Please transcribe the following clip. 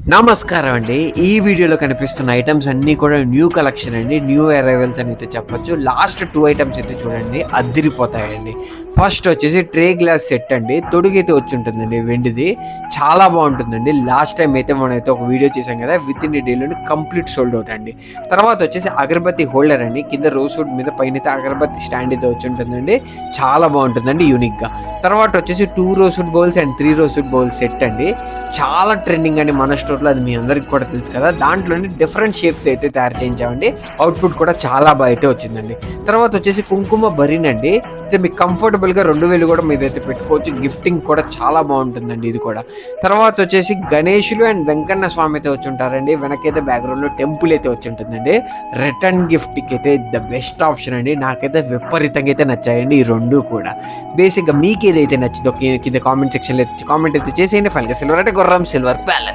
నమస్కారం అండి. ఈ వీడియోలో కనిపిస్తున్న ఐటమ్స్ అన్నీ కూడా న్యూ కలెక్షన్ అండి. న్యూ అరైవల్స్ అని అయితే చెప్పొచ్చు. లాస్ట్ 2 ఐటమ్స్ అయితే చూడండి అద్దిరిపోతాయండి. ఫస్ట్ వచ్చేసి ట్రే గ్లాస్ సెట్ అండి. తొడుగైతే వచ్చి ఉంటుందండి వెండిది. చాలా బాగుంటుందండి. లాస్ట్ టైం అయితే మనమైతే ఒక వీడియో చేసాం కదా, విత్ ఇన్ డేలోనే కంప్లీట్ సోల్డ్ అవుట్ అండి. తర్వాత వచ్చేసి అగరబత్తి హోల్డర్ అండి. కింద రోజ్ వుడ్ మీద పైన అయితే అగరబత్తి స్టాండ్ అయితే వచ్చి ఉంటుందండి. చాలా బాగుంటుందండి యూనిక్గా. తర్వాత వచ్చేసి 2 rose would bowls and 3 rose would bowl set అండి. చాలా ట్రెండింగ్ అండి మన స్టోర్లో, అది మీ అందరికి కూడా తెలుసు కదా. దాంట్లోనే డిఫరెంట్ షేప్ అయితే తయారు చేయించామండి. అవుట్పుట్ కూడా చాలా బాగా అయితే వచ్చిందండి. తర్వాత వచ్చేసి కుంకుమ బరీనండి. అయితే మీకు కంఫర్టబుల్గా 2000 కూడా మీదైతే పెట్టుకోవచ్చు. గిఫ్టింగ్ కూడా చాలా బాగుంటుందండి ఇది కూడా. తర్వాత వచ్చేసి గణేషులు అండ్ వెంకన్న స్వామి అయితే వచ్చి ఉంటారండి. వెనకైతే బ్యాక్గ్రౌండ్లో టెంపుల్ అయితే వచ్చి ఉంటుందండి. రిటర్న్ గిఫ్ట్కి అయితే ద బెస్ట్ ఆప్షన్ అండి. నాకైతే విపరీతంగా అయితే నచ్చాయండి ఈ రెండు కూడా. బేసిక్గా మీకు ఏదైతే నచ్చిందో కింద కామెంట్ సెక్షన్లో అయితే కామెంట్ అయితే చేసేయండి. ఫైనల్గా సిల్వర్ అంటే గుర్రం సిల్వర్ ప్యాలెస్.